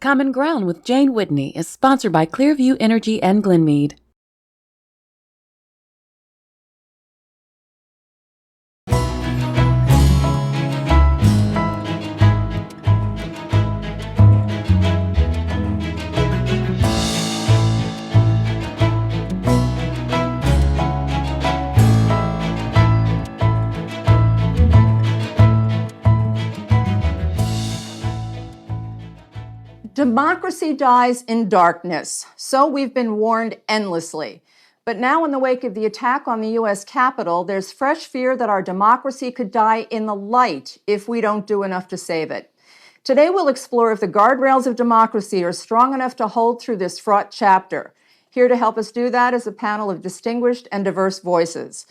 Common Ground with Jane Whitney is sponsored by Clearview Energy and Glenmead. Democracy dies in darkness, so we've been warned endlessly. But now in the wake of the attack on the U.S. Capitol, there's fresh fear that our democracy could die in the light if we don't do enough to save it. Today we'll explore if the guardrails of democracy are strong enough to hold through this fraught chapter. Here to help us do that is a panel of distinguished and diverse voices.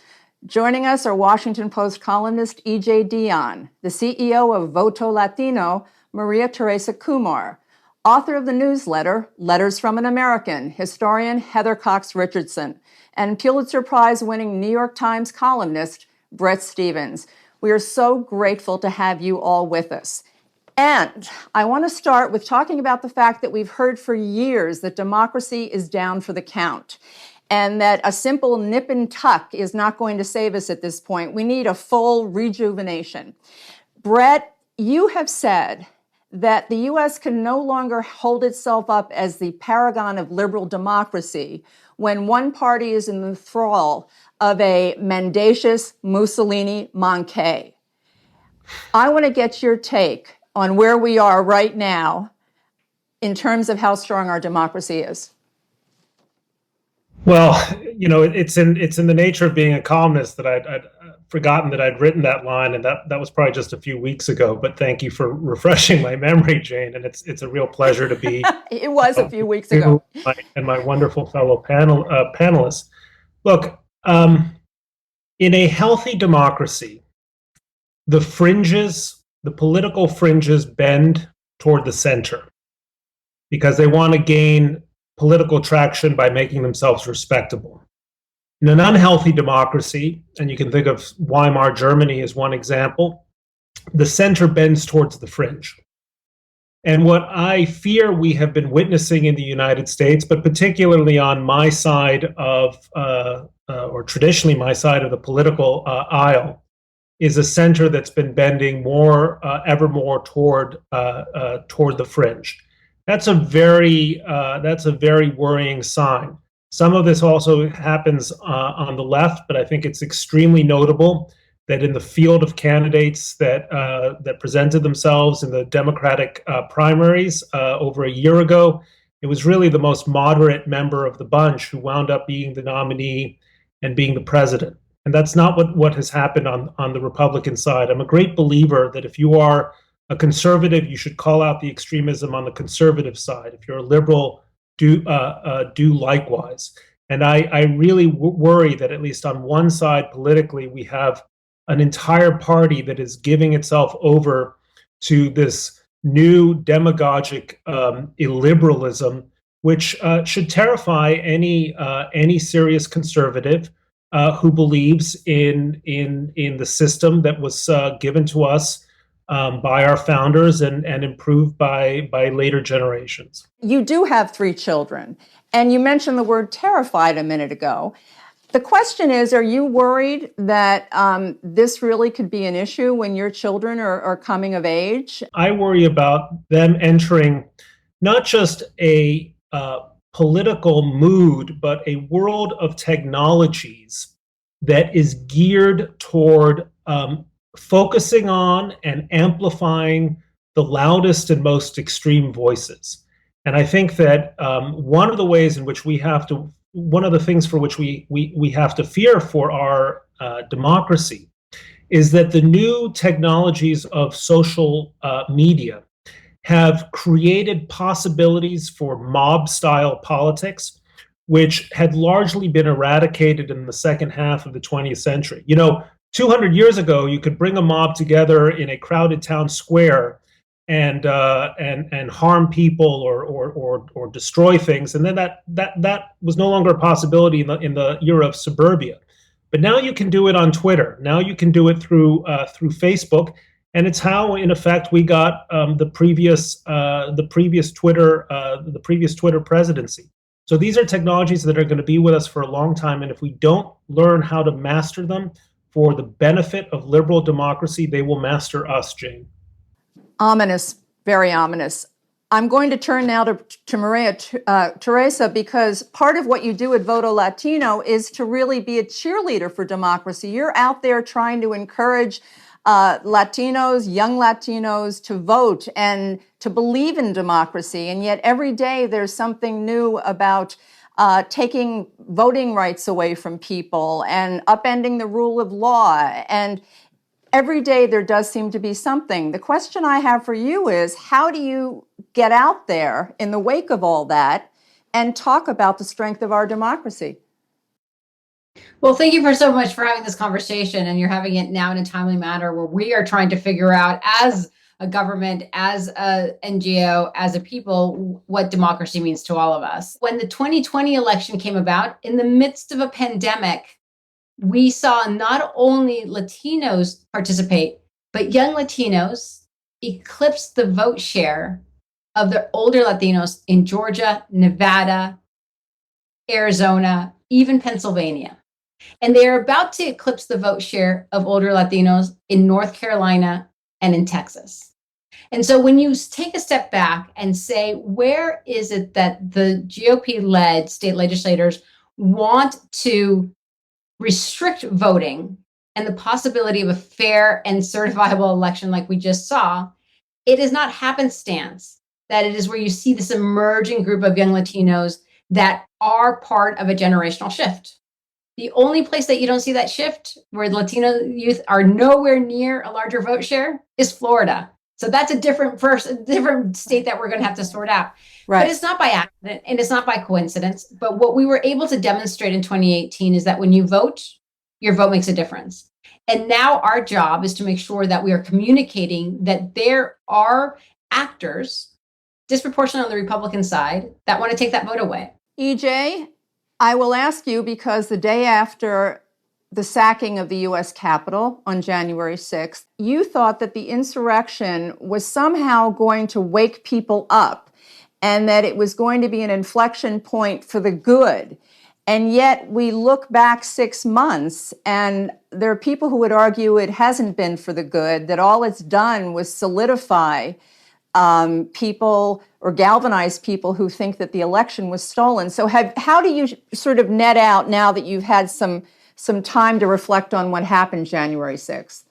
Joining us are Washington Post columnist E.J. Dionne, the CEO of Voto Latino, Maria Teresa Kumar, author of the newsletter, Letters from an American, historian Heather Cox Richardson, and Pulitzer Prize-winning New York Times columnist, Bret Stephens. We are so grateful to have you all with us. And I want to start with talking about the fact that we've heard for years that democracy is down for the count, and that a simple nip and tuck is not going to save us at this point. We need a full rejuvenation. Bret, you have said that the U.S. can no longer hold itself up as the paragon of liberal democracy when one party is in the thrall of a mendacious Mussolini manqué. I want to get your take on where we are right now in terms of how strong our democracy is. Well, it's in the nature of being a columnist that I'd forgotten that I'd written that line, and that was probably just a few weeks ago. But thank you for refreshing my memory, Jane. And it's a real pleasure to be. It was a few weeks ago. And my wonderful fellow panelists. Look, in a healthy democracy, the political fringes bend toward the center because they want to gain political traction by making themselves respectable. In an unhealthy democracy, and you can think of Weimar Germany as one example, the center bends towards the fringe. And what I fear we have been witnessing in the United States, but particularly on my side of, or traditionally my side of the political aisle, is a center that's been bending ever more toward the fringe. That's a very worrying sign. Some of this also happens on the left, but I think it's extremely notable that in the field of candidates that presented themselves in the Democratic primaries over a year ago, it was really the most moderate member of the bunch who wound up being the nominee and being the president. And that's not what has happened on the Republican side. I'm a great believer that if you are a conservative, you should call out the extremism on the conservative side. If you're a liberal, do likewise. And I really worry that at least on one side politically, we have an entire party that is giving itself over to this new demagogic illiberalism, which should terrify any serious conservative who believes in the system that was given to us by our founders and improved by later generations. You do have 3 children, and you mentioned the word terrified a minute ago. The question is, are you worried that this really could be an issue when your children are coming of age? I worry about them entering not just a political mood, but a world of technologies that is geared toward focusing on and amplifying the loudest and most extreme voices. And I think that one of the things for which we have to fear for our democracy is that the new technologies of social media have created possibilities for mob-style politics, which had largely been eradicated in the second half of the 20th century. 200 years ago, you could bring a mob together in a crowded town square and harm people or destroy things, and then that was no longer a possibility in the era of suburbia. But now you can do it on Twitter. Now you can do it through Facebook, and it's how, in effect, we got the previous Twitter presidency. So these are technologies that are going to be with us for a long time, and if we don't learn how to master them for the benefit of liberal democracy, they will master us, Jane. Ominous, very ominous. I'm going to turn now to Maria Teresa, because part of what you do at Voto Latino is to really be a cheerleader for democracy. You're out there trying to encourage Latinos, young Latinos, to vote and to believe in democracy. And yet every day there's something new about taking voting rights away from people and upending the rule of law. And every day there does seem to be something. The question I have for you is, how do you get out there in the wake of all that and talk about the strength of our democracy? Well, thank you so much for having this conversation, and you're having it now in a timely manner where we are trying to figure out, as a government, as a NGO, as a people, what democracy means to all of us. When the 2020 election came about, in the midst of a pandemic, we saw not only Latinos participate, but young Latinos eclipse the vote share of the older Latinos in Georgia, Nevada, Arizona, even Pennsylvania. And they are about to eclipse the vote share of older Latinos in North Carolina and in Texas. And so when you take a step back and say, where is it that the GOP-led state legislators want to restrict voting and the possibility of a fair and certifiable election like we just saw, it is not happenstance that it is where you see this emerging group of young Latinos that are part of a generational shift. The only place that you don't see that shift, where Latino youth are nowhere near a larger vote share, is Florida. So that's a different state that we're going to have to sort out. Right. But it's not by accident and it's not by coincidence. But what we were able to demonstrate in 2018 is that when you vote, your vote makes a difference. And now our job is to make sure that we are communicating that there are actors disproportionately on the Republican side that want to take that vote away. EJ, I will ask you, because the day after the sacking of the U.S. Capitol on January 6th, you thought that the insurrection was somehow going to wake people up and that it was going to be an inflection point for the good. And yet we look back 6 months and there are people who would argue it hasn't been for the good, that all it's done was solidify people or galvanize people who think that the election was stolen. So how do you sort of net out, now that you've had some time to reflect on what happened January 6th?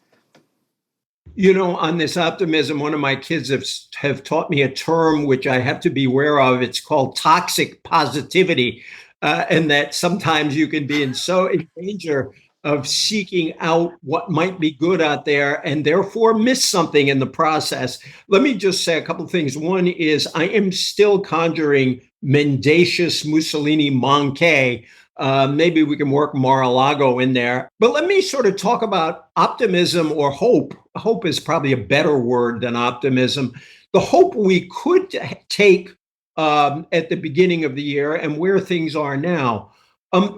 You know, on this optimism, one of my kids have taught me a term which I have to be aware of. It's called toxic positivity, and that sometimes you can be in danger of seeking out what might be good out there and therefore miss something in the process. Let me just say a couple of things. One is I am still conjuring mendacious Mussolini Monkey. Maybe we can work Mar-a-Lago in there. But let me sort of talk about optimism or hope. Hope is probably a better word than optimism. The hope we could take at the beginning of the year and where things are now.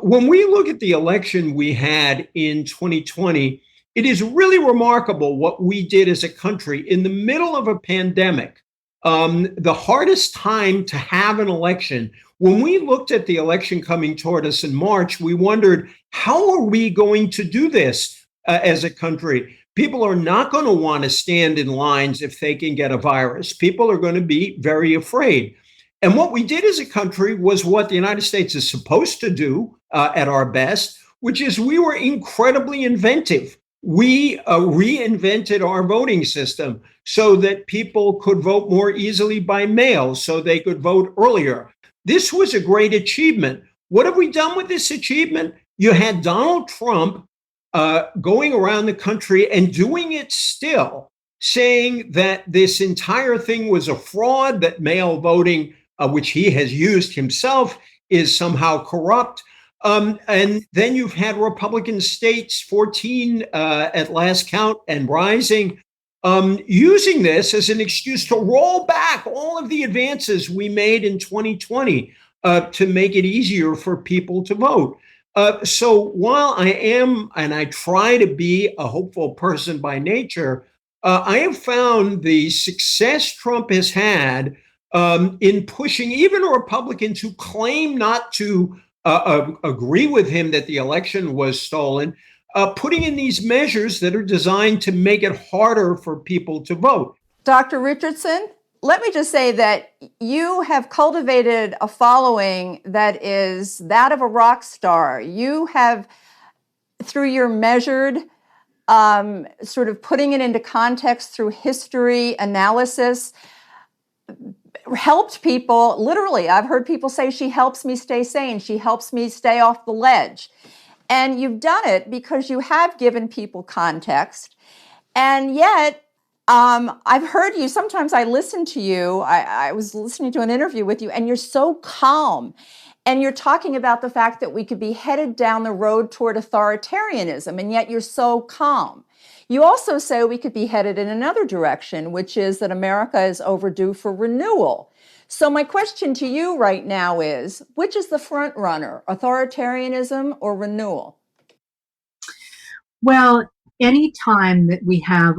When we look at the election we had in 2020, it is really remarkable what we did as a country in the middle of a pandemic. The hardest time to have an election. When we looked at the election coming toward us in March, we wondered, how are we going to do this as a country? People are not going to want to stand in lines if they can get a virus. People are going to be very afraid. And what we did as a country was what the United States is supposed to do at our best, which is we were incredibly inventive. We reinvented our voting system so that people could vote more easily by mail, so they could vote earlier. This was a great achievement. What have we done with this achievement? You had Donald Trump going around the country and doing it still, saying that this entire thing was a fraud, that mail voting, which he has used himself, is somehow corrupt. And then you've had Republican states, 14 at last count and rising, using this as an excuse to roll back all of the advances we made in 2020 to make it easier for people to vote. So while I am, and I try to be, a hopeful person by nature, I have found the success Trump has had in pushing even a Republican to claim not to agree with him that the election was stolen, putting in these measures that are designed to make it harder for people to vote. Dr. Richardson, let me just say that you have cultivated a following that is that of a rock star. You have, through your measured, sort of putting it into context through history analysis, helped people. Literally, I've heard people say, she helps me stay sane. She helps me stay off the ledge. And you've done it because you have given people context. And yet, I've heard you, sometimes I listen to you, I was listening to an interview with you, and you're so calm. And you're talking about the fact that we could be headed down the road toward authoritarianism, and yet you're so calm. You also say we could be headed in another direction, which is that America is overdue for renewal. So my question to you right now is, which is the front runner, authoritarianism or renewal? Well, any time that we have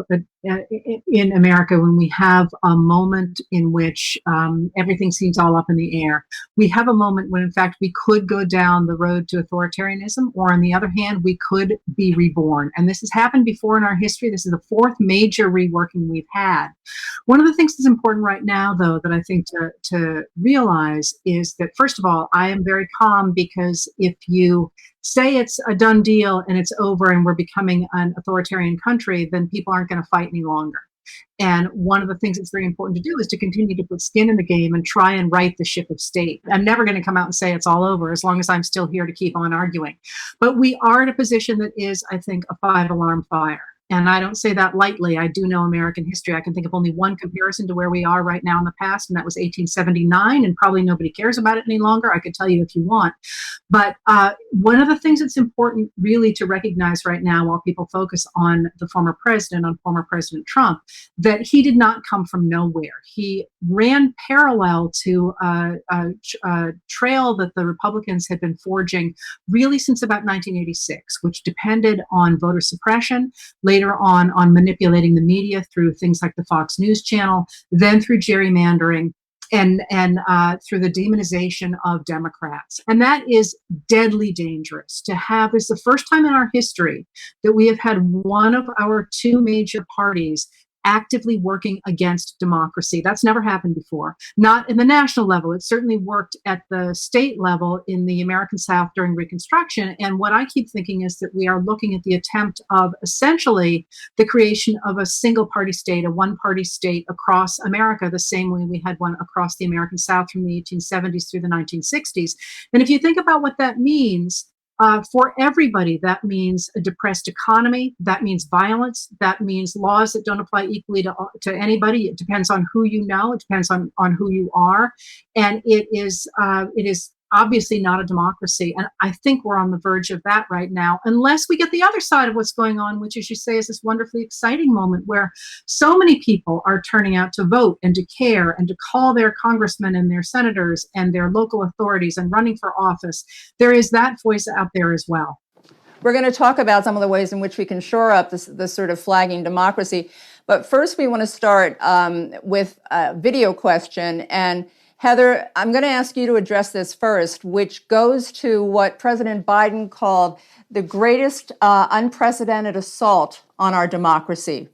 in America, when we have a moment in which everything seems all up in the air, we have a moment when, in fact, we could go down the road to authoritarianism, or on the other hand, we could be reborn. And this has happened before in our history. This is the fourth major reworking we've had. One of the things that's important right now, though, that I think to realize is that, first of all, I am very calm, because if you say it's a done deal and it's over and we're becoming an authoritarian country, then people aren't going to fight any longer. And one of the things that's very important to do is to continue to put skin in the game and try and right the ship of state. I'm never going to come out and say it's all over, as long as I'm still here to keep on arguing. But we are in a position that is, I think, a 5-alarm fire. And I don't say that lightly. I do know American history. I can think of only one comparison to where we are right now in the past, and that was 1879, and probably nobody cares about it any longer. I could tell you if you want. But one of the things that's important really to recognize right now, while people focus on the former president, on former President Trump, that he did not come from nowhere. He ran parallel to a trail that the Republicans had been forging really since about 1986, which depended on voter suppression, later on manipulating the media through things like the Fox News channel, then through gerrymandering, and through the demonization of Democrats. And that is deadly dangerous to have. It's the first time in our history that we have had one of our two major parties actively working against democracy. That's never happened before. Not in the national level. It certainly worked at the state level in the American South during Reconstruction. And what I keep thinking is that we are looking at the attempt of essentially the creation of a single party state, a one party state across America, the same way we had one across the American South from the 1870s through the 1960s. And if you think about what that means, for everybody, that means a depressed economy, that means violence, that means laws that don't apply equally to anybody. It depends on who you know, it depends on who you are, and it is obviously not a democracy. And I think we're on the verge of that right now, unless we get the other side of what's going on, which, as you say, is this wonderfully exciting moment where so many people are turning out to vote and to care and to call their congressmen and their senators and their local authorities and running for office. There is that voice out there as well. We're going to talk about some of the ways in which we can shore up this sort of flagging democracy. But first, we want to start with a video question. And Heather, I'm going to ask you to address this first, which goes to what President Biden called the greatest unprecedented assault on our democracy.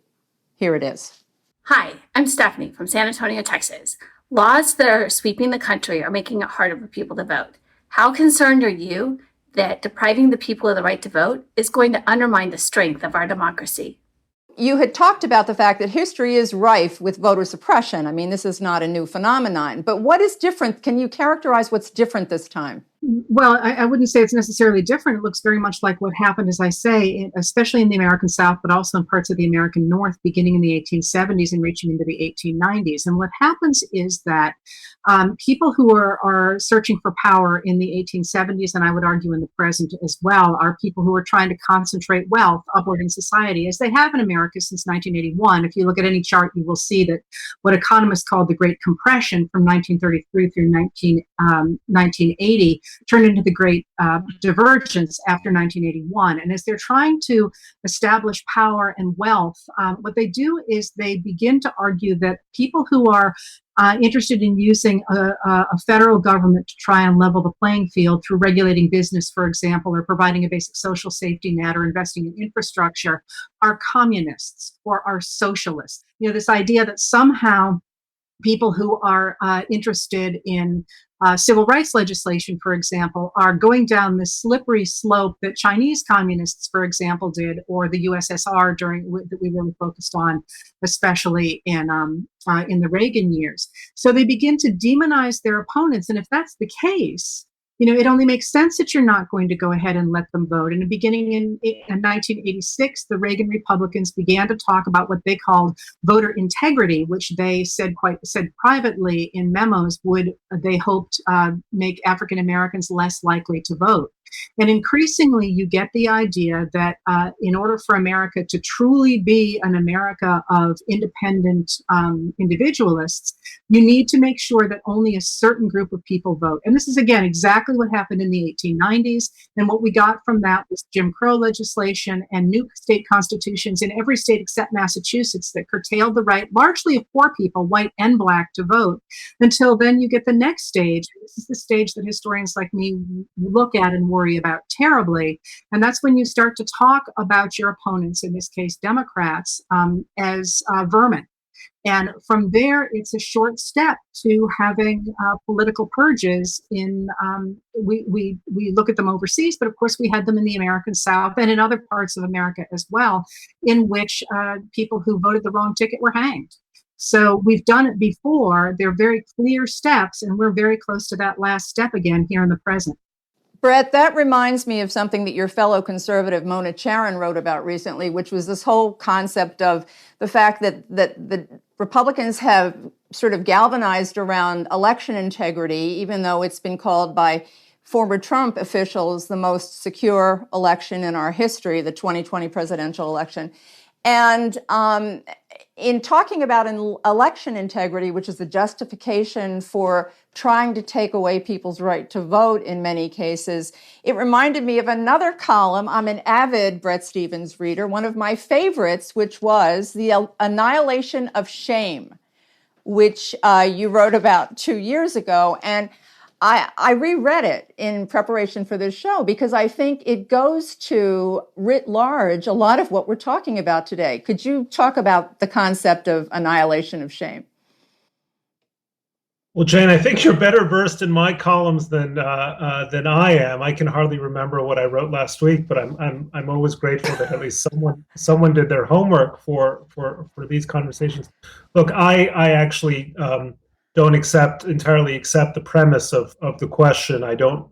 Here it is. Hi, I'm Stephanie from San Antonio, Texas. Laws that are sweeping the country are making it harder for people to vote. How concerned are you that depriving the people of the right to vote is going to undermine the strength of our democracy? You had talked about the fact that history is rife with voter suppression. I mean, this is not a new phenomenon. But what is different? Can you characterize what's different this time? Well, I wouldn't say it's necessarily different. It looks very much like what happened, as I say, especially in the American South, but also in parts of the American North, beginning in the 1870s and reaching into the 1890s. And what happens is that people who are searching for power in the 1870s, and I would argue in the present as well, are people who are trying to concentrate wealth upward in society, as they have in America since 1981. If you look at any chart, you will see that what economists call the Great Compression from 1933 through 1980 turned into the Great Divergence after 1981. And as they're trying to establish power and wealth, what they do is they begin to argue that people who are interested in using a federal government to try and level the playing field through regulating business, for example, or providing a basic social safety net or investing in infrastructure are communists or are socialists. You know, this idea that somehow people who are interested in civil rights legislation, for example, are going down this slippery slope that Chinese communists, for example, did, or the USSR that we really focused on, especially in the Reagan years. So they begin to demonize their opponents, and if that's the case, you know, it only makes sense that you're not going to go ahead and let them vote. And beginning in 1986, the Reagan Republicans began to talk about what they called voter integrity, which they said privately in memos they hoped make African Americans less likely to vote. And increasingly, you get the idea that in order for America to truly be an America of independent individualists, you need to make sure that only a certain group of people vote. And this is, again, exactly what happened in the 1890s. And what we got from that was Jim Crow legislation and new state constitutions in every state except Massachusetts that curtailed the right, largely of poor people, white and black, to vote. Until then, you get the next stage. This is the stage that historians like me look at and worry about terribly. And that's when you start to talk about your opponents, in this case, Democrats, as vermin. And from there, it's a short step to having political purges we look at them overseas, but of course we had them in the American South and in other parts of America as well, in which people who voted the wrong ticket were hanged. So we've done it before. They're very clear steps, and we're very close to that last step again here in the present. Brett, that reminds me of something that your fellow conservative Mona Charen wrote about recently, which was this whole concept of the fact that the Republicans have sort of galvanized around election integrity, even though it's been called by former Trump officials the most secure election in our history, the 2020 presidential election. And in talking about election integrity, which is the justification for trying to take away people's right to vote in many cases, it reminded me of another column. I'm an avid Bret Stephens reader, one of my favorites, which was The Annihilation of Shame, which you wrote about 2 years ago. And I reread it in preparation for this show because I think it goes to, writ large, a lot of what we're talking about today. Could you talk about the concept of annihilation of shame? Well, Jane, I think you're better versed in my columns than I am. I can hardly remember what I wrote last week, but I'm always grateful that at least someone did their homework for these conversations. Look, I actually don't entirely accept the premise of the question. I don't.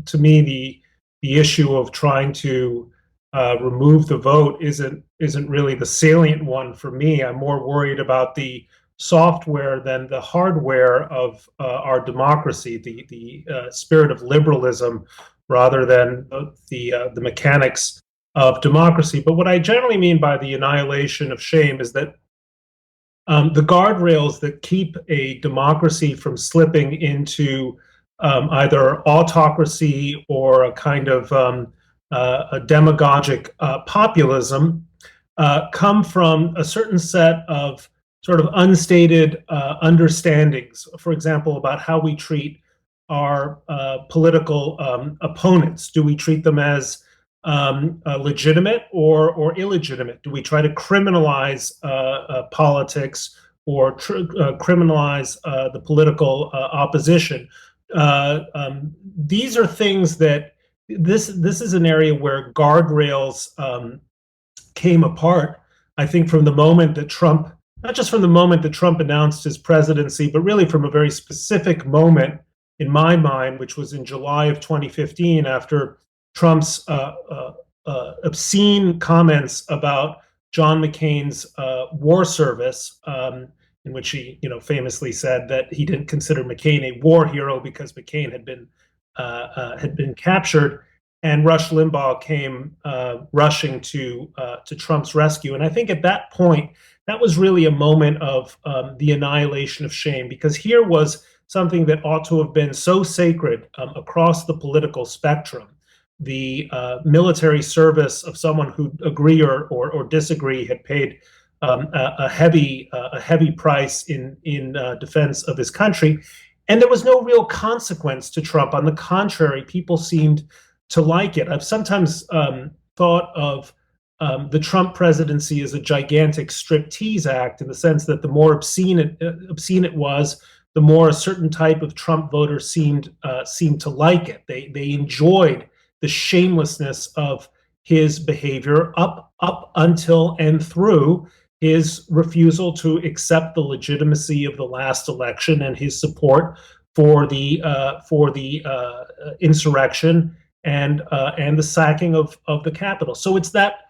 To me, the issue of trying to remove the vote isn't really the salient one for me. I'm more worried about the software than the hardware of our democracy, the spirit of liberalism, rather than the mechanics of democracy. But what I generally mean by the annihilation of shame is that the guardrails that keep a democracy from slipping into either autocracy or a kind of a demagogic populism come from a certain set of sort of unstated understandings, for example, about how we treat our political opponents. Do we treat them as legitimate or illegitimate? Do we try to criminalize politics or criminalize the political opposition? These are things that this is an area where guardrails came apart, I think, from the moment that Trump, not just from the moment that Trump announced his presidency, but really from a very specific moment in my mind, which was in July of 2015, after Trump's obscene comments about John McCain's war service, in which he, famously said that he didn't consider McCain a war hero because McCain had been captured, and Rush Limbaugh came rushing to Trump's rescue. And I think at that point, that was really a moment of the annihilation of shame, because here was something that ought to have been so sacred across the political spectrum, the military service of someone who agree or disagree had paid a heavy price in defense of his country, and there was no real consequence to Trump. On the contrary, people seemed to like it. I've sometimes thought of the Trump presidency as a gigantic striptease act, in the sense that the more obscene it was, the more a certain type of Trump voter seemed to like it. They enjoyed the shamelessness of his behavior up until and through his refusal to accept the legitimacy of the last election and his support for the insurrection and the sacking of the Capitol. So it's that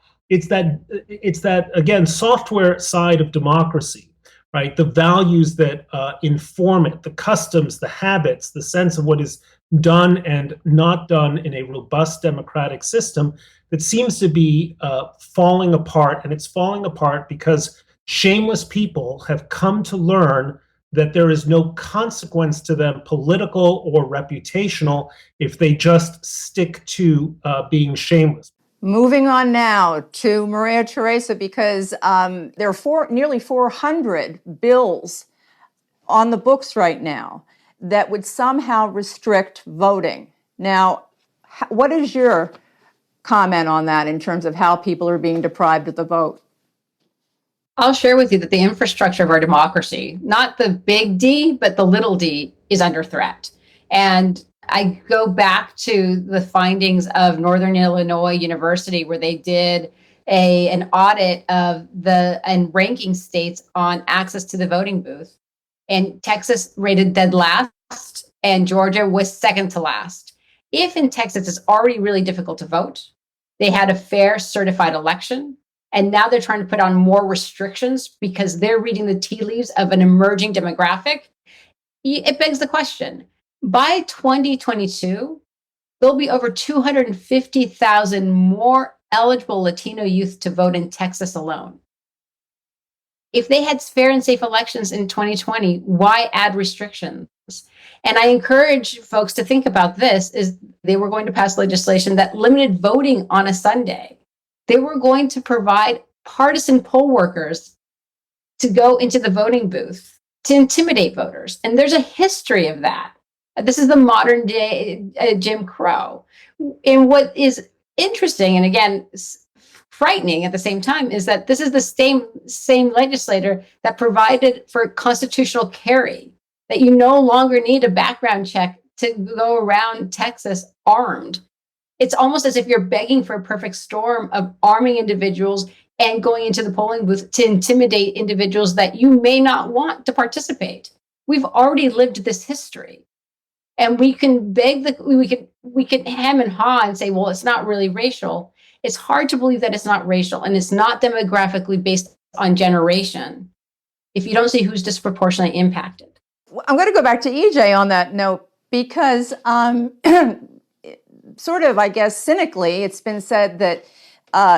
again software side of democracy, right? The values that inform it, the customs, the habits, the sense of what is done and not done in a robust democratic system that seems to be falling apart. And it's falling apart because shameless people have come to learn that there is no consequence to them, political or reputational, if they just stick to being shameless. Moving on now to Maria Teresa, because there are nearly 400 bills on the books right now that would somehow restrict voting. Now, what is your comment on that in terms of how people are being deprived of the vote? I'll share with you that the infrastructure of our democracy, not the big D, but the little d, is under threat. And I go back to the findings of Northern Illinois University, where they did an audit of and ranking states on access to the voting booth. And Texas rated dead last, and Georgia was second to last. If in Texas it's already really difficult to vote, they had a fair certified election, and now they're trying to put on more restrictions because they're reading the tea leaves of an emerging demographic. It begs the question, by 2022, there'll be over 250,000 more eligible Latino youth to vote in Texas alone. If they had fair and safe elections in 2020, why add restrictions? And I encourage folks to think about this, is they were going to pass legislation that limited voting on a Sunday. They were going to provide partisan poll workers to go into the voting booth to intimidate voters. And there's a history of that. This is the modern day Jim Crow. And what is interesting, and again, frightening at the same time, is that this is the same legislator that provided for constitutional carry, that you no longer need a background check to go around Texas armed. It's almost as if you're begging for a perfect storm of arming individuals and going into the polling booth to intimidate individuals that you may not want to participate. We've already lived this history. And we can we can hem and haw and say, well, it's not really racial. It's hard to believe that it's not racial, and it's not demographically based on generation if you don't see who's disproportionately impacted. I'm going to go back to EJ on that note, because sort of, I guess, cynically, it's been said that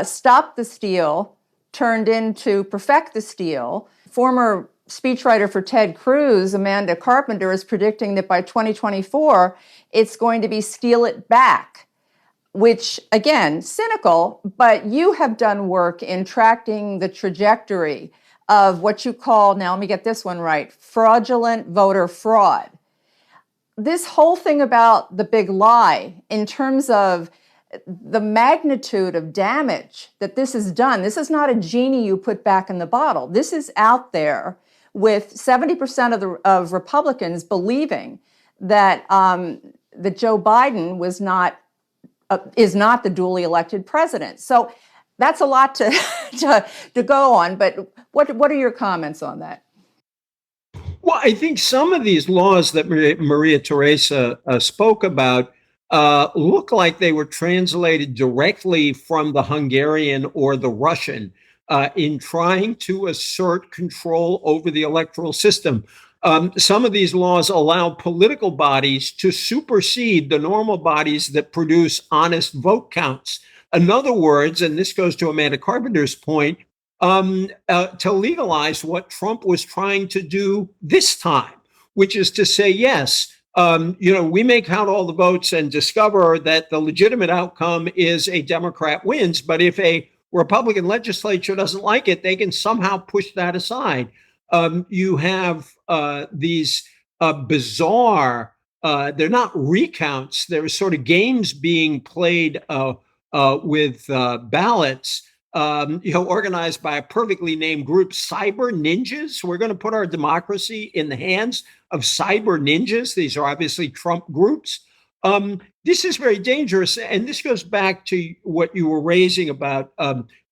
Stop the Steal turned into Perfect the Steal. Former speechwriter for Ted Cruz, Amanda Carpenter, is predicting that by 2024, it's going to be Steal It Back, which, again, cynical, but you have done work in tracking the trajectory of what you call, now let me get this one right, fraudulent voter fraud. This whole thing about the big lie, in terms of the magnitude of damage that this has done, this is not a genie you put back in the bottle. This is out there with 70% of Republicans believing that that Joe Biden is not the duly elected president. So that's a lot to go on. But what are your comments on that? Well, I think some of these laws that Maria Teresa spoke about look like they were translated directly from the Hungarian or the Russian in trying to assert control over the electoral system. Some of these laws allow political bodies to supersede the normal bodies that produce honest vote counts. In other words, and this goes to Amanda Carpenter's point, to legalize what Trump was trying to do this time, which is to say, yes, we may count all the votes and discover that the legitimate outcome is a Democrat wins. But if a Republican legislature doesn't like it, they can somehow push that aside. You have these bizarre, they're not recounts, they're sort of games being played with ballots, organized by a perfectly named group, cyber ninjas. We're going to put our democracy in the hands of cyber ninjas. These are obviously Trump groups. This is very dangerous. And this goes back to what you were raising about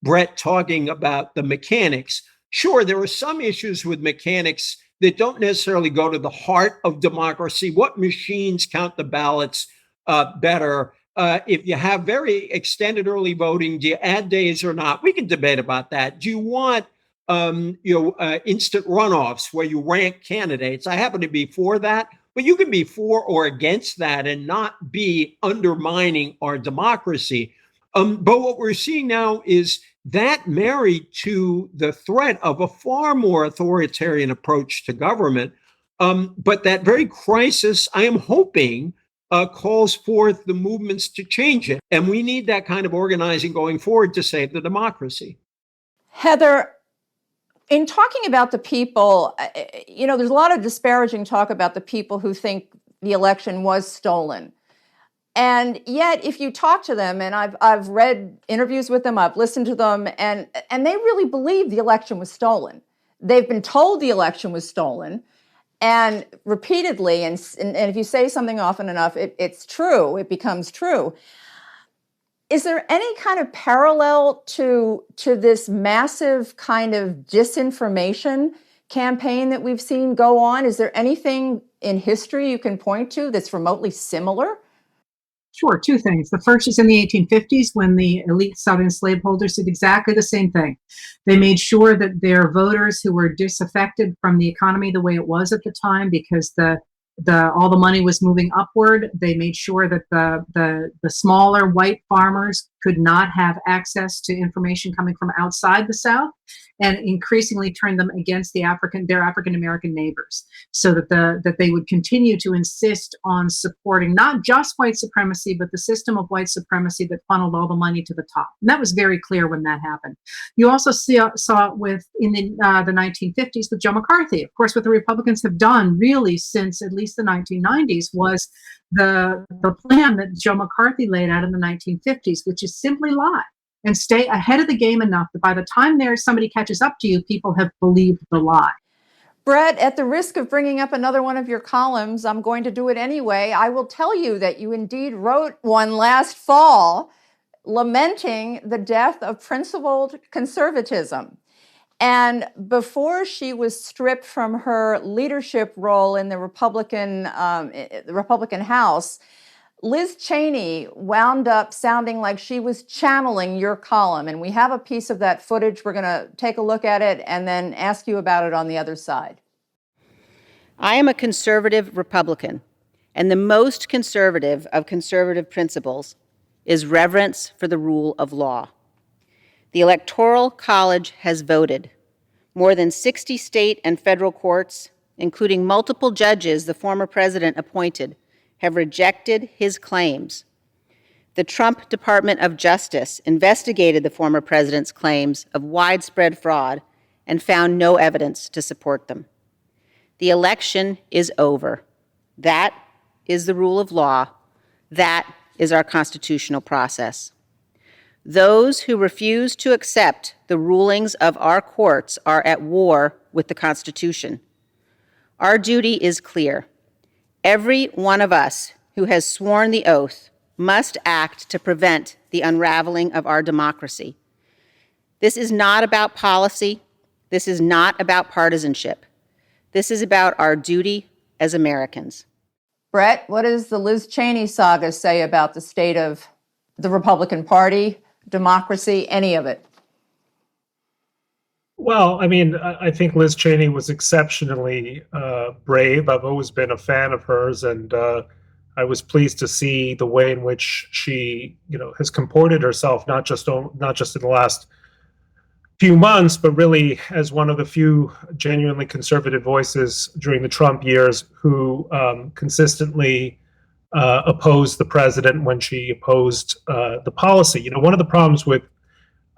Brett talking about the mechanics. Sure, there are some issues with mechanics that don't necessarily go to the heart of democracy. What machines count the ballots better? If you have very extended early voting, do you add days or not? We can debate about that. Do you want instant runoffs where you rank candidates? I happen to be for that, but you can be for or against that and not be undermining our democracy. But what we're seeing now is that married to the threat of a far more authoritarian approach to government. But that very crisis, I am hoping, calls forth the movements to change it. And we need that kind of organizing going forward to save the democracy. Heather, in talking about the people, there's a lot of disparaging talk about the people who think the election was stolen. And yet, if you talk to them, and I've read interviews with them, I've listened to them, and they really believe the election was stolen. They've been told the election was stolen, and repeatedly, and if you say something often enough, it's true, it becomes true. Is there any kind of parallel to this massive kind of disinformation campaign that we've seen go on? Is there anything in history you can point to that's remotely similar? Sure, two things. The first is in the 1850s when the elite Southern slaveholders did exactly the same thing. They made sure that their voters who were disaffected from the economy the way it was at the time, because all the money was moving upward, they made sure that the smaller white farmers could not have access to information coming from outside the South, and increasingly turned them against their African American neighbors, so that they would continue to insist on supporting not just white supremacy, but the system of white supremacy that funneled all the money to the top. And that was very clear when that happened. You also saw it in the 1950s with Joe McCarthy. Of course, what the Republicans have done really since at least the 1990s was the plan that Joe McCarthy laid out in the 1950s, which is simply lie and stay ahead of the game enough that by the time somebody catches up to you, people have believed the lie. Brett, at the risk of bringing up another one of your columns, I'm going to do it anyway. I will tell you that you indeed wrote one last fall lamenting the death of principled conservatism. And before she was stripped from her leadership role in the Republican House, Liz Cheney wound up sounding like she was channeling your column. And we have a piece of that footage. We're going to take a look at it and then ask you about it on the other side. I am a conservative Republican, and the most conservative of conservative principles is reverence for the rule of law. The Electoral College has voted. More than 60 state and federal courts, including multiple judges the former president appointed, have rejected his claims. The Trump Department of Justice investigated the former president's claims of widespread fraud and found no evidence to support them. The election is over. That is the rule of law. That is our constitutional process. Those who refuse to accept the rulings of our courts are at war with the Constitution. Our duty is clear. Every one of us who has sworn the oath must act to prevent the unraveling of our democracy. This is not about policy. This is not about partisanship. This is about our duty as Americans. Brett, what does the Liz Cheney saga say about the state of the Republican Party, democracy, any of it? Well, I mean, I think Liz Cheney was exceptionally brave. I've always been a fan of hers, and I was pleased to see the way in which she, has comported herself, not just in the last few months, but really as one of the few genuinely conservative voices during the Trump years who consistently opposed the president when she opposed the policy. One of the problems with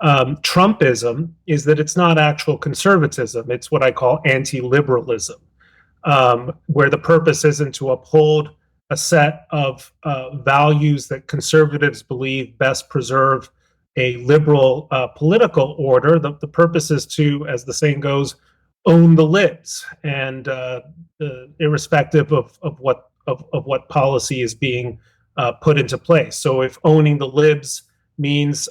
Trumpism is that it's not actual conservatism. It's what I call anti-liberalism, where the purpose isn't to uphold a set of values that conservatives believe best preserve a liberal political order. The purpose is to, as the saying goes, own the libs, and irrespective of what policy is being put into place. So if owning the libs means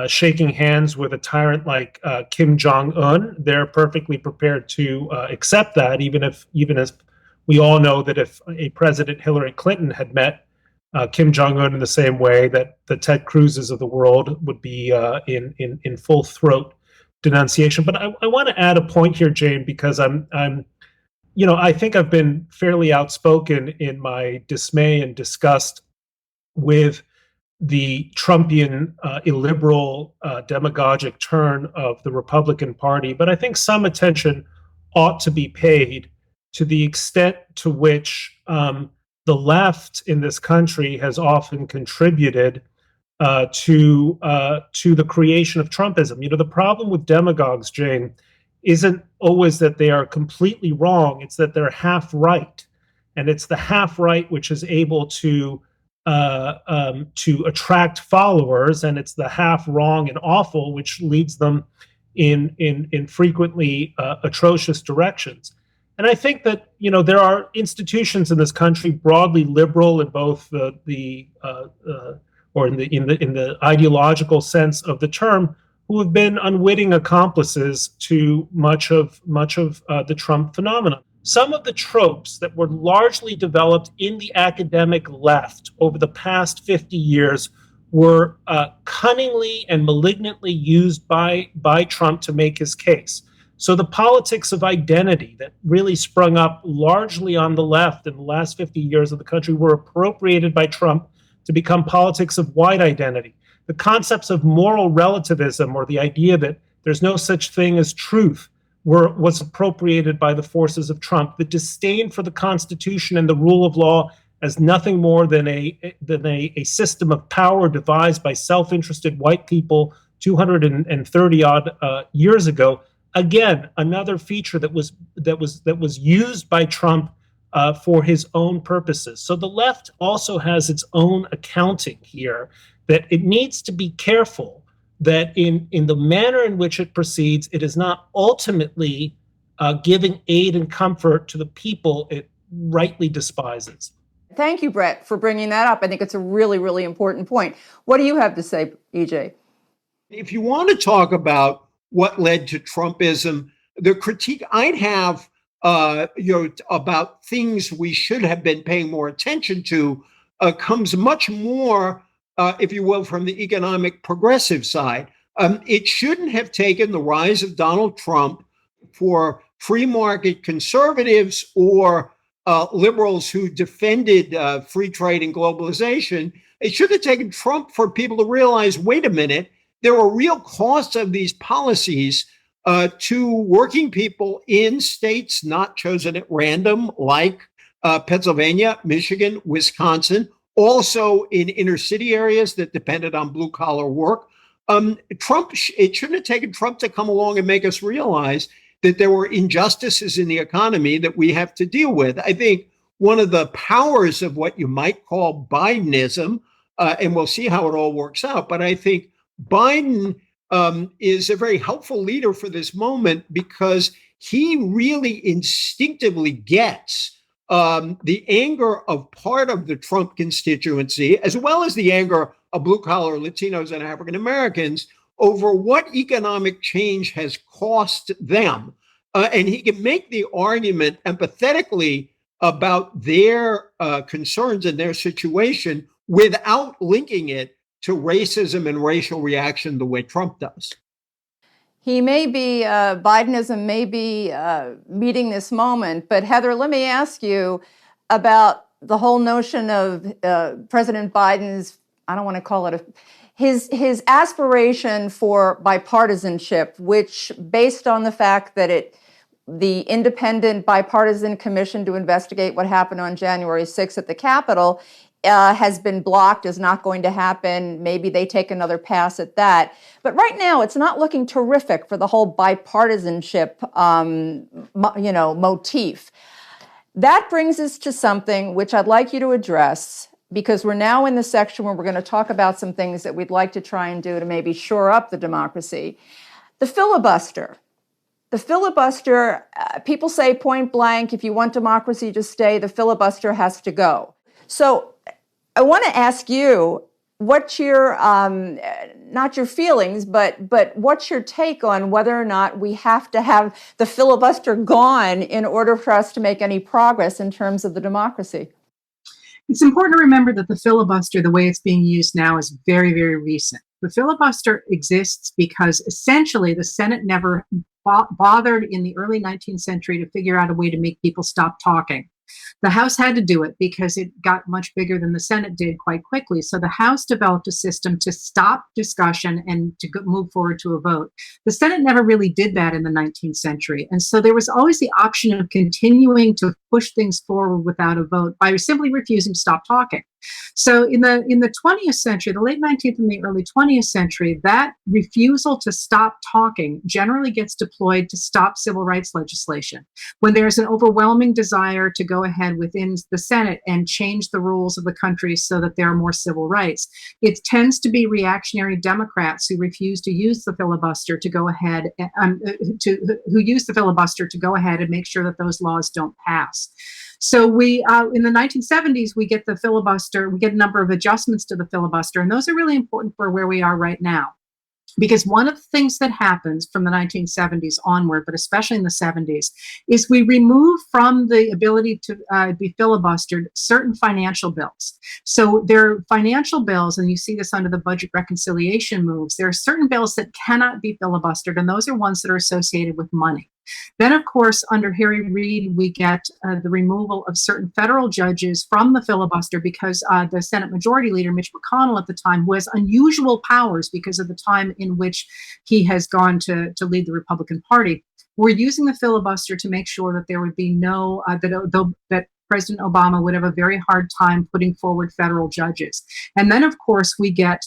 shaking hands with a tyrant like Kim Jong-un, they're perfectly prepared to accept that, even as we all know that if a President Hillary Clinton had met Kim Jong-un in the same way, that the Ted Cruzes of the world would be in full throat denunciation. But I want to add a point here, Jane, because I think I've been fairly outspoken in my dismay and disgust with the Trumpian illiberal demagogic turn of the Republican Party. But I think some attention ought to be paid to the extent to which the left in this country has often contributed to the creation of Trumpism. The problem with demagogues, Jane, isn't always that they are completely wrong. It's that they're half right, and it's the half right which is able to attract followers, and it's the half wrong and awful which leads them in frequently atrocious directions. And I think that there are institutions in this country broadly liberal in both the ideological sense of the term, who have been unwitting accomplices to much of the Trump phenomenon. Some of the tropes that were largely developed in the academic left over the past 50 years were cunningly and malignantly used by Trump to make his case. So the politics of identity that really sprung up largely on the left in the last 50 years of the country were appropriated by Trump to become politics of white identity. The concepts of moral relativism, or the idea that there's no such thing as truth, was appropriated by the forces of Trump. The disdain for the Constitution and the rule of law as nothing more than a system of power devised by self-interested white people 230 odd years ago. Again, another feature that was used by Trump for his own purposes. So the left also has its own accounting here, that it needs to be careful that in the manner in which it proceeds, it is not ultimately giving aid and comfort to the people it rightly despises. Thank you, Brett, for bringing that up. I think it's a really, really important point. What do you have to say, EJ? If you want to talk about what led to Trumpism, the critique I'd have about things we should have been paying more attention to comes much more, if you will, from the economic progressive side. It shouldn't have taken the rise of Donald Trump for free market conservatives or liberals who defended free trade and globalization. It should have taken Trump for people to realize, wait a minute, there are real costs of these policies to working people in states not chosen at random, like Pennsylvania, Michigan, Wisconsin, also in inner city areas that depended on blue collar work. It shouldn't have taken Trump to come along and make us realize that there were injustices in the economy that we have to deal with. I think one of the powers of what you might call Bidenism, and we'll see how it all works out, but I think Biden is a very helpful leader for this moment because he really instinctively gets the anger of part of the Trump constituency, as well as the anger of blue-collar Latinos and African Americans over what economic change has cost them. And he can make the argument empathetically about their concerns and their situation without linking it to racism and racial reaction the way Trump does. He may be, Bidenism may be meeting this moment, but Heather, let me ask you about the whole notion of President Biden's, I don't want to call it his aspiration for bipartisanship, which based on the fact that the independent bipartisan commission to investigate what happened on January 6th at the Capitol has been blocked, is not going to happen. Maybe they take another pass at that. But right now, it's not looking terrific for the whole bipartisanship, motif. That brings us to something which I'd like you to address, because we're now in the section where we're going to talk about some things that we'd like to try and do to maybe shore up the democracy. The filibuster. The filibuster, people say point blank, if you want democracy to stay, the filibuster has to go. So I want to ask you, what's your, not your feelings, but what's your take on whether or not we have to have the filibuster gone in order for us to make any progress in terms of the democracy? It's important to remember that the filibuster, the way it's being used now, is very, very recent. The filibuster exists because essentially the Senate never bothered in the early 19th century to figure out a way to make people stop talking. The House had to do it because it got much bigger than the Senate did quite quickly. So the House developed a system to stop discussion and to move forward to a vote. The Senate never really did that in the 19th century. And so there was always the option of continuing to push things forward without a vote by simply refusing to stop talking. So in the 20th century, the late 19th and the early 20th century, that refusal to stop talking generally gets deployed to stop civil rights legislation. When there's an overwhelming desire to go ahead within the Senate and change the rules of the country so that there are more civil rights, it tends to be reactionary Democrats who refuse to use the filibuster to go ahead, who use the filibuster to go ahead and make sure that those laws don't pass. So we, in the 1970s, we get the filibuster, we get a number of adjustments to the filibuster, and those are really important for where we are right now. Because one of the things that happens from the 1970s onward, but especially in the 70s, is we remove from the ability to be filibustered certain financial bills. So there are financial bills, and you see this under the budget reconciliation moves, there are certain bills that cannot be filibustered, and those are ones that are associated with money. Then, of course, under Harry Reid, we get the removal of certain federal judges from the filibuster because the Senate Majority Leader, Mitch McConnell at the time, who has unusual powers because of the time in which he has gone to lead the Republican Party, we're using the filibuster to make sure that there would be no, that President Obama would have a very hard time putting forward federal judges. And then, of course, we get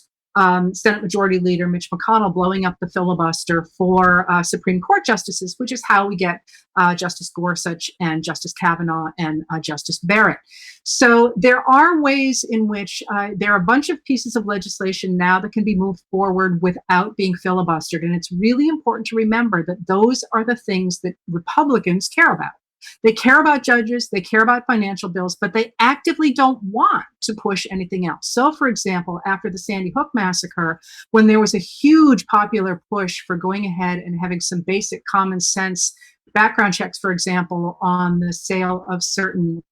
Senate Majority Leader Mitch McConnell blowing up the filibuster for Supreme Court justices, which is how we get Justice Gorsuch and Justice Kavanaugh and Justice Barrett. So there are ways in which there are a bunch of pieces of legislation now that can be moved forward without being filibustered. And it's really important to remember that those are the things that Republicans care about. They care about judges, they care about financial bills, but they actively don't want to push anything else. So, for example, after the Sandy Hook massacre, when there was a huge popular push for going ahead and having some basic common sense background checks, for example, on the sale of certain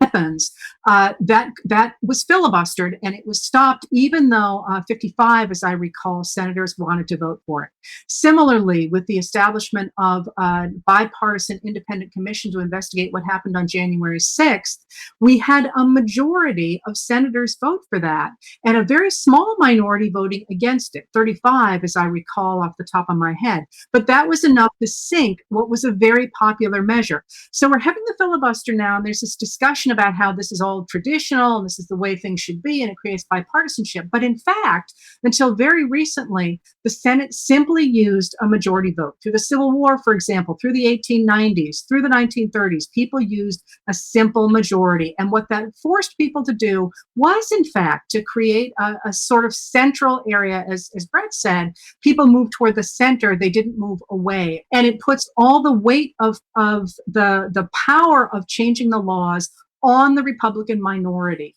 weapons, that was filibustered, and it was stopped even though 55, as I recall, senators wanted to vote for it. Similarly, with the establishment of a bipartisan independent commission to investigate what happened on January 6th, we had a majority of senators vote for that and a very small minority voting against it, 35, as I recall off the top of my head. But that was enough to sink what was a very popular measure. So we're having the filibuster now, and there's this discussion about how this is all traditional and this is the way things should be and it creates bipartisanship. But in fact, until very recently, the Senate simply used a majority vote. Through the Civil War, for example, through the 1890s, through the 1930s, people used a simple majority. And what that forced people to do was, in fact, to create a sort of central area. As Brett said, people moved toward the center. They didn't move away. And it puts all the weight of the power of changing the laws on the Republican minority,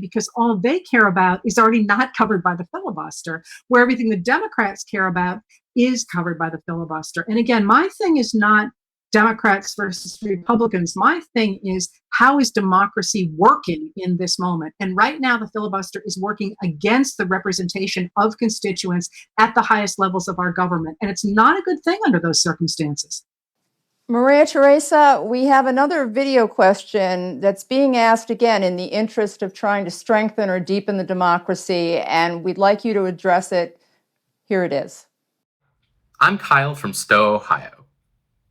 because all they care about is already not covered by the filibuster, where everything the Democrats care about is covered by the filibuster. And again, my thing is not Democrats versus Republicans. My thing is, how is democracy working in this moment? And right now, the filibuster is working against the representation of constituents at the highest levels of our government. And it's not a good thing under those circumstances. Maria Teresa, we have another video question that's being asked again in the interest of trying to strengthen or deepen the democracy, and we'd like you to address it. Here it is. I'm Kyle from Stowe, Ohio.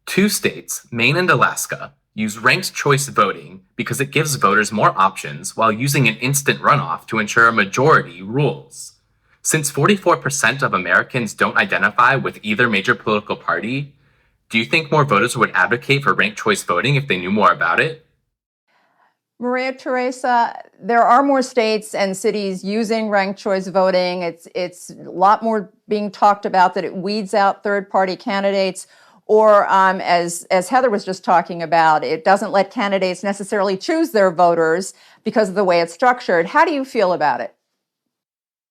2 states, Maine and Alaska, use ranked choice voting because it gives voters more options while using an instant runoff to ensure a majority rules. Since 44% of Americans don't identify with either major political party, do you think more voters would advocate for ranked choice voting if they knew more about it? Maria Teresa, there are more states and cities using ranked choice voting. It's a lot more being talked about that it weeds out third-party candidates, or as Heather was just talking about, it doesn't let candidates necessarily choose their voters because of the way it's structured. How do you feel about it?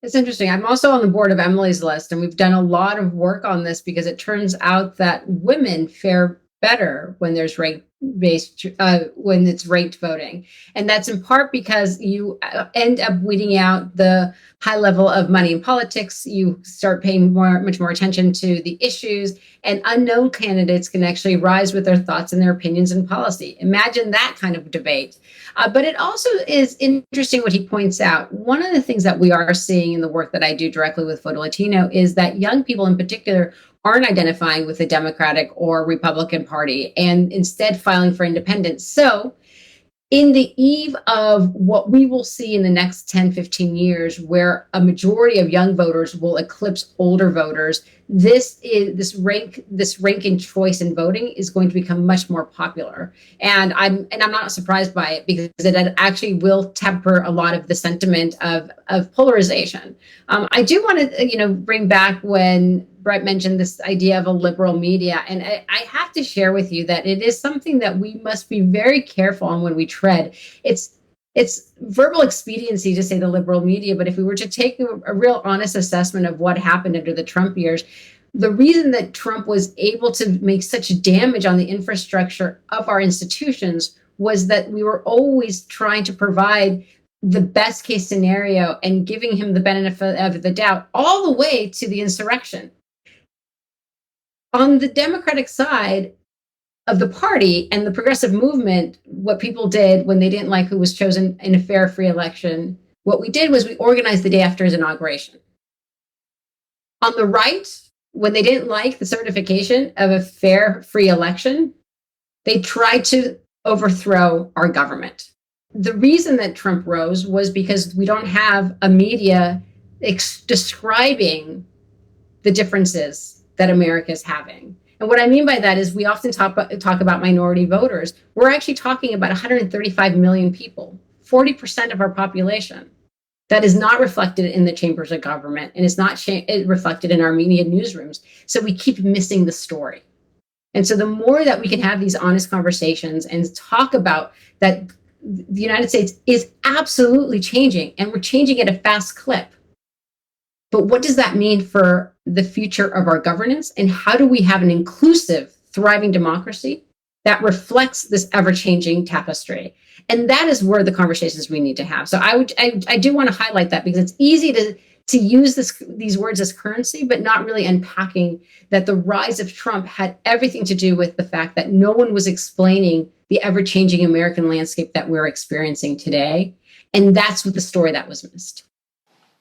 It's interesting. I'm also on the board of Emily's List, and we've done a lot of work on this because it turns out that women fare better when there's when it's ranked voting, and that's in part because you end up weeding out the high level of money in politics. You start paying much more attention to the issues, and unknown candidates can actually rise with their thoughts and their opinions and policy. Imagine that kind of debate. But it also is interesting what he points out. One of the things that we are seeing in the work that I do directly with Photo Latino is that young people in particular aren't identifying with the Democratic or Republican Party and instead filing for independence. So in the eve of what we will see in the next 10, 15 years, where a majority of young voters will eclipse older voters, this ranking choice in voting is going to become much more popular. And I'm not surprised by it because it actually will temper a lot of the sentiment of polarization. I do want to, bring back when Brett mentioned this idea of a liberal media. And I have to share with you that it is something that we must be very careful on when we tread. It's verbal expediency to say the liberal media, but if we were to take a real honest assessment of what happened under the Trump years, the reason that Trump was able to make such damage on the infrastructure of our institutions was that we were always trying to provide the best case scenario and giving him the benefit of the doubt all the way to the insurrection. On the Democratic side of the party and the progressive movement, what people did when they didn't like who was chosen in a fair, free election, what we did was we organized the day after his inauguration. On the right, when they didn't like the certification of a fair, free election, they tried to overthrow our government. The reason that Trump rose was because we don't have a media describing the differences that America is having. And what I mean by that is we often talk about minority voters. We're actually talking about 135 million people, 40% of our population. That is not reflected in the chambers of government, and it's not reflected in our media newsrooms. So we keep missing the story. And so the more that we can have these honest conversations and talk about that the United States is absolutely changing, and we're changing at a fast clip. But what does that mean for the future of our governance? And how do we have an inclusive, thriving democracy that reflects this ever-changing tapestry? And that is where the conversations we need to have. So I do want to highlight that because it's easy to use these words as currency, but not really unpacking that the rise of Trump had everything to do with the fact that no one was explaining the ever-changing American landscape that we're experiencing today. And that's what the story that was missed.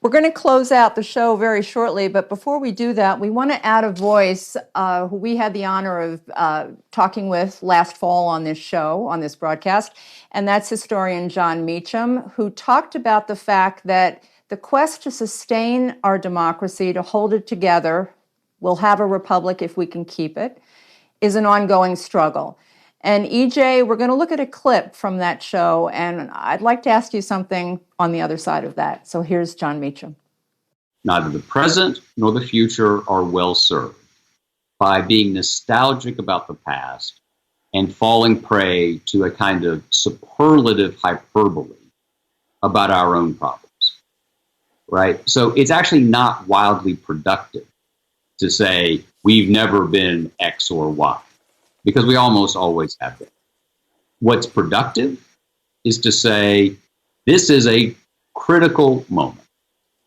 We're going to close out the show very shortly, but before we do that, we want to add a voice who we had the honor of talking with last fall on this show, on this broadcast, and that's historian John Meacham, who talked about the fact that the quest to sustain our democracy, to hold it together, we'll have a republic if we can keep it, is an ongoing struggle. And EJ, we're going to look at a clip from that show, and I'd like to ask you something on the other side of that. So here's John Meacham. Neither the present nor the future are well served by being nostalgic about the past and falling prey to a kind of superlative hyperbole about our own problems, right? So it's actually not wildly productive to say we've never been X or Y, because we almost always have been. What's productive is to say this is a critical moment.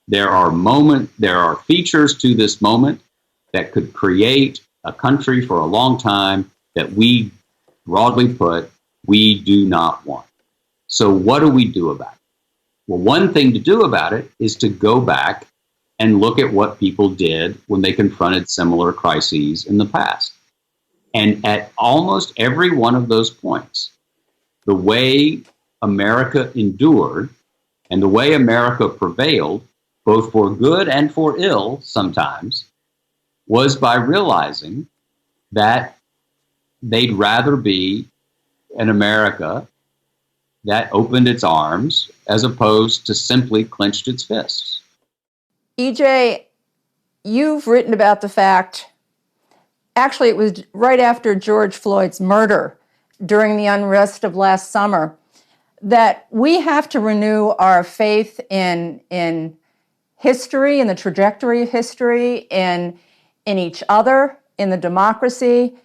There are features to this moment that could create a country for a long time that we, broadly put, we do not want. So what do we do about it? Well, one thing to do about it is to go back and look at what people did when they confronted similar crises in the past. And at almost every one of those points, the way America endured and the way America prevailed, both for good and for ill sometimes, was by realizing that they'd rather be an America that opened its arms as opposed to simply clenched its fists. EJ, you've written about the fact, actually, it was right after George Floyd's murder during the unrest of last summer, that we have to renew our faith in history, in the trajectory of history, in each other, in the democracy.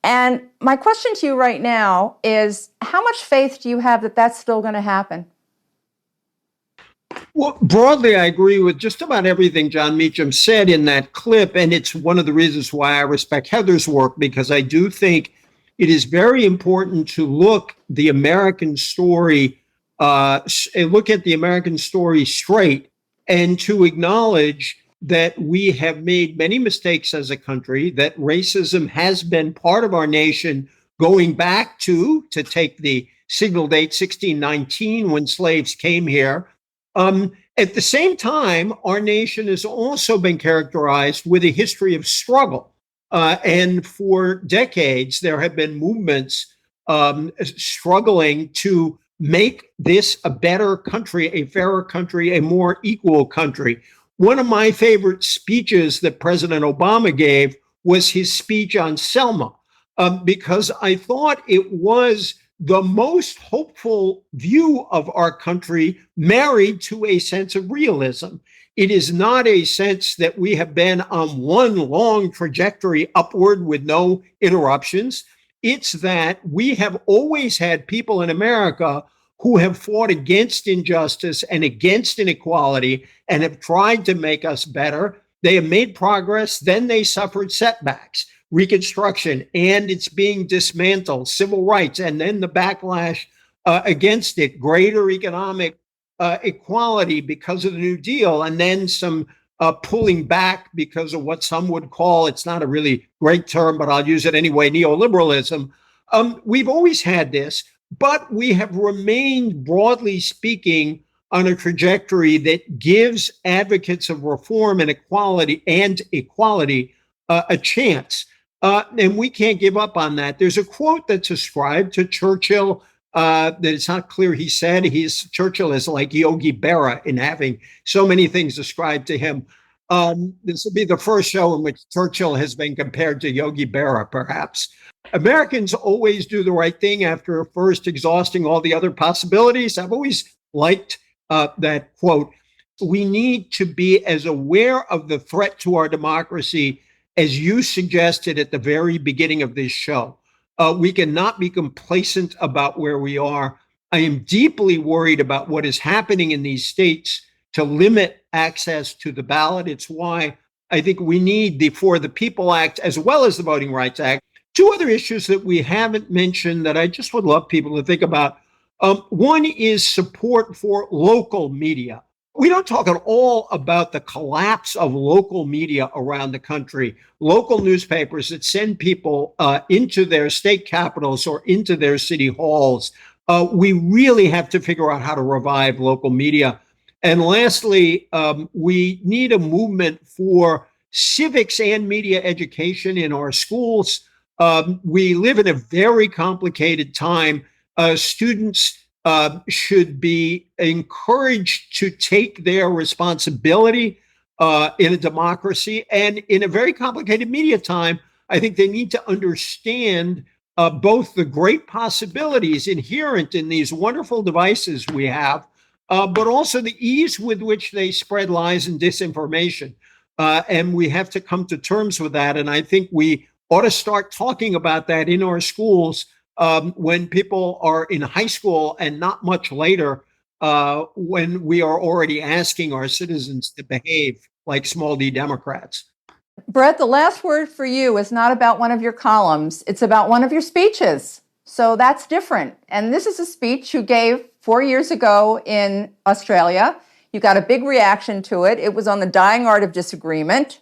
And my question to you right now is, how much faith do you have that that's still going to happen? Well, broadly, I agree with just about everything John Meacham said in that clip. And it's one of the reasons why I respect Heather's work, because I do think it is very important to look at the American story straight, and to acknowledge that we have made many mistakes as a country, that racism has been part of our nation going back to take the signal date 1619, when slaves came here. At the same time, our nation has also been characterized with a history of struggle. And for decades, there have been movements struggling to make this a better country, a fairer country, a more equal country. One of my favorite speeches that President Obama gave was his speech on Selma, because I thought it was the most hopeful view of our country, married to a sense of realism. It is not a sense that we have been on one long trajectory upward with no interruptions. It's that we have always had people in America who have fought against injustice and against inequality and have tried to make us better. They have made progress, then they suffered setbacks. Reconstruction, and it's being dismantled, civil rights, and then the backlash against it, greater economic equality because of the New Deal, and then some pulling back because of what some would call, it's not a really great term, but I'll use it anyway, neoliberalism. We've always had this, but we have remained, broadly speaking, on a trajectory that gives advocates of reform and equality a chance. And we can't give up on that. There's a quote that's ascribed to Churchill that it's not clear he said. Churchill is like Yogi Berra in having so many things ascribed to him. This will be the first show in which Churchill has been compared to Yogi Berra, perhaps. Americans always do the right thing after first exhausting all the other possibilities. I've always liked that quote. We need to be as aware of the threat to our democracy as you suggested at the very beginning of this show. We cannot be complacent about where we are. I am deeply worried about what is happening in these states to limit access to the ballot. It's why I think we need the For the People Act as well as the Voting Rights Act. Two other issues that we haven't mentioned that I just would love people to think about. One is support for local media. We don't talk at all about the collapse of local media around the country, local newspapers that send people into their state capitals or into their city halls. We really have to figure out how to revive local media. And lastly, we need a movement for civics and media education in our schools. We live in a very complicated time. Students should be encouraged to take their responsibility in a democracy. And in a very complicated media time, I think they need to understand both the great possibilities inherent in these wonderful devices we have, but also the ease with which they spread lies and disinformation. And we have to come to terms with that. And I think we ought to start talking about that in our schools when people are in high school and not much later, when we are already asking our citizens to behave like small d Democrats. Brett, the last word for you is not about one of your columns. It's about one of your speeches. So that's different. And this is a speech you gave 4 years ago in Australia. You got a big reaction to it. It was on the dying art of disagreement.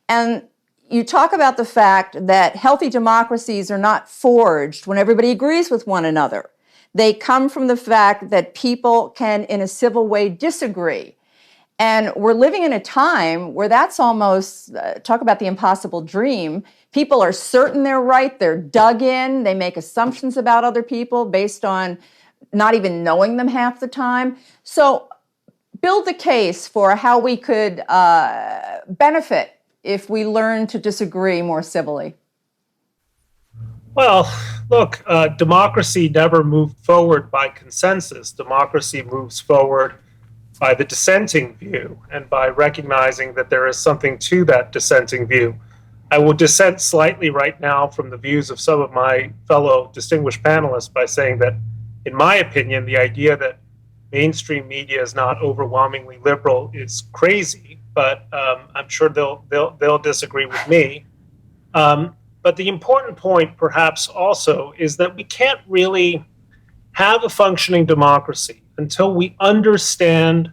And you talk about the fact that healthy democracies are not forged when everybody agrees with one another. They come from the fact that people can, in a civil way, disagree. And we're living in a time where that's almost, talk about the impossible dream. People are certain they're right, they're dug in, they make assumptions about other people based on not even knowing them half the time. So build the case for how we could benefit if we learn to disagree more civilly. Well, look, democracy never moved forward by consensus. Democracy moves forward by the dissenting view and by recognizing that there is something to that dissenting view. I will dissent slightly right now from the views of some of my fellow distinguished panelists by saying that, in my opinion, the idea that mainstream media is not overwhelmingly liberal is crazy, but I'm sure they'll disagree with me. But the important point, perhaps, also is that we can't really have a functioning democracy until we understand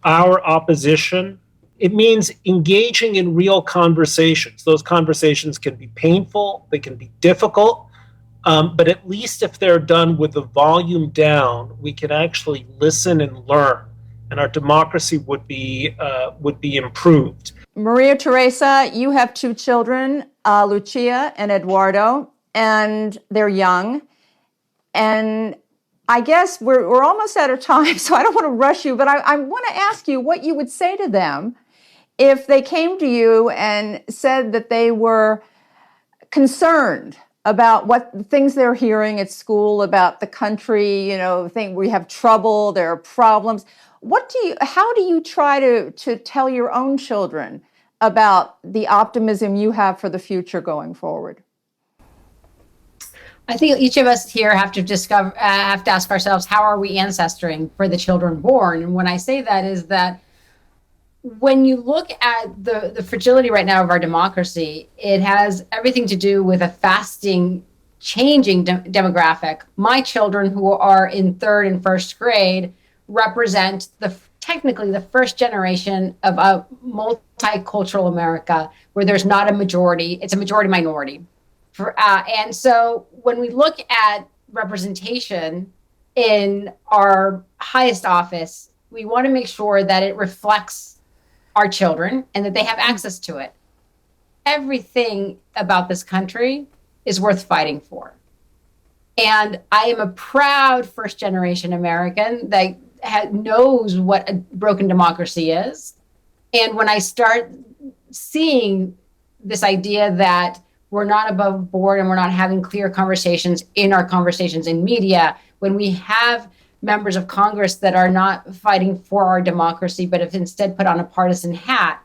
our opposition. It means engaging in real conversations. Those conversations can be painful, they can be difficult, but at least if they're done with the volume down, we can actually listen and learn, and our democracy would be improved. Maria Teresa, you have 2 children, Lucia and Eduardo, and they're young. And I guess we're almost out of time, so I don't want to rush you, but I want to ask you what you would say to them if they came to you and said that they were concerned about what things they're hearing at school about the country, think we have trouble, there are problems. How do you try to tell your own children about the optimism you have for the future going forward? I think each of us here have to ask ourselves, how are we ancestring for the children born? And when I say that is that when you look at the fragility right now of our democracy, it has everything to do with a fasting, changing demographic. My children, who are in 3rd and 1st grade, represent technically the first generation of a multicultural America where there's not a majority, it's a majority minority. And so when we look at representation in our highest office, we want to make sure that it reflects our children and that they have access to it. Everything about this country is worth fighting for. And I am a proud first generation American that knows what a broken democracy is. And when I start seeing this idea that we're not above board and we're not having clear conversations in our conversations in media, when we have members of Congress that are not fighting for our democracy, but have instead put on a partisan hat,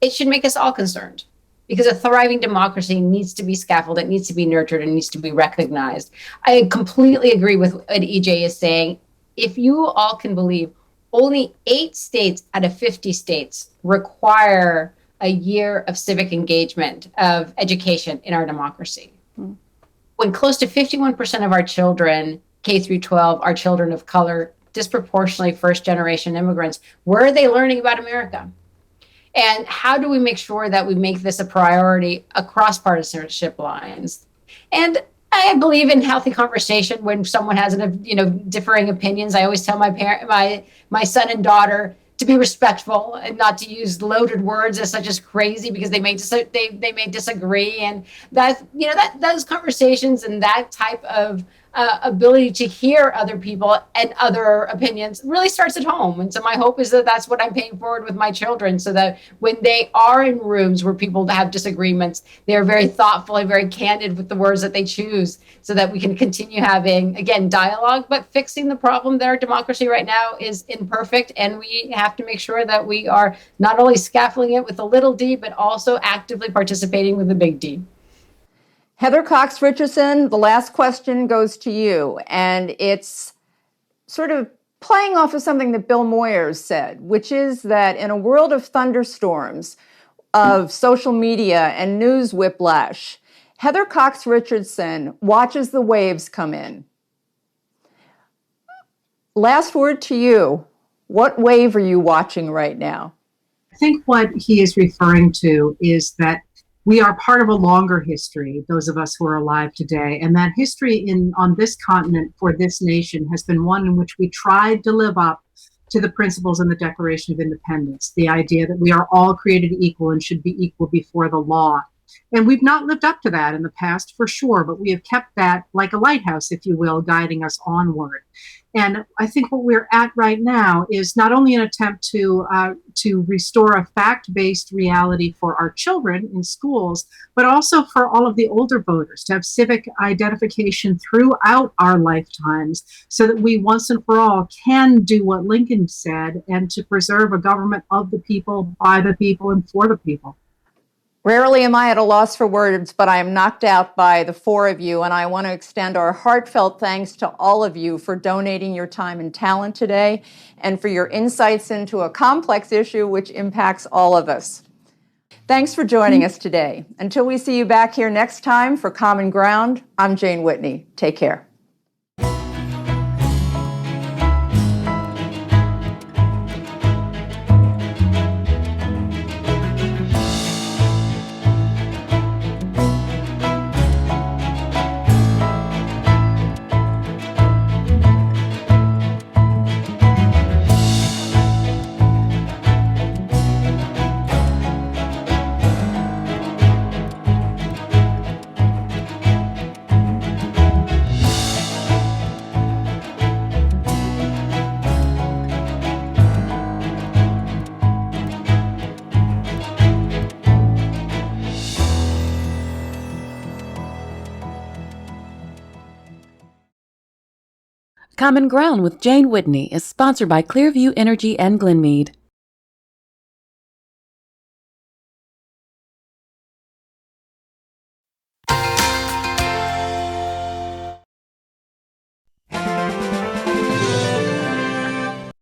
it should make us all concerned. Because a thriving democracy needs to be scaffolded, it needs to be nurtured, and needs to be recognized. I completely agree with what EJ is saying. If you all can believe, only 8 states out of 50 states require a year of civic engagement, of education in our democracy. When close to 51% of our children, K through 12, are children of color, disproportionately first generation immigrants, where are they learning about America? And how do we make sure that we make this a priority across partisanship lines? And I believe in healthy conversation when someone has differing opinions. I always tell my son and daughter to be respectful and not to use loaded words such as crazy, because they may disagree, and that those conversations and that type of ability to hear other people and other opinions really starts at home. And so my hope is that that's what I'm paying forward with my children, so that when they are in rooms where people have disagreements, they're very thoughtful and very candid with the words that they choose, so that we can continue having, again, dialogue, but fixing the problem that our democracy right now is imperfect. And we have to make sure that we are not only scaffolding it with a little d, but also actively participating with a big D. Heather Cox Richardson, the last question goes to you, and it's sort of playing off of something that Bill Moyers said, which is that in a world of thunderstorms, of social media and news whiplash, Heather Cox Richardson watches the waves come in. Last word to you. What wave are you watching right now? I think what he is referring to is that we are part of a longer history, those of us who are alive today, and that history on this continent for this nation has been one in which we tried to live up to the principles in the Declaration of Independence, the idea that we are all created equal and should be equal before the law. And we've not lived up to that in the past, for sure, but we have kept that like a lighthouse, if you will, guiding us onward. And I think what we're at right now is not only an attempt to restore a fact-based reality for our children in schools, but also for all of the older voters to have civic identification throughout our lifetimes so that we once and for all can do what Lincoln said and to preserve a government of the people, by the people, and for the people. Rarely am I at a loss for words, but I am knocked out by the four of you, and I want to extend our heartfelt thanks to all of you for donating your time and talent today and for your insights into a complex issue which impacts all of us. Thanks for joining us today. Until we see you back here next time for Common Ground, I'm Jane Whitney. Take care. Common Ground with Jane Whitney is sponsored by Clearview Energy and Glenmead.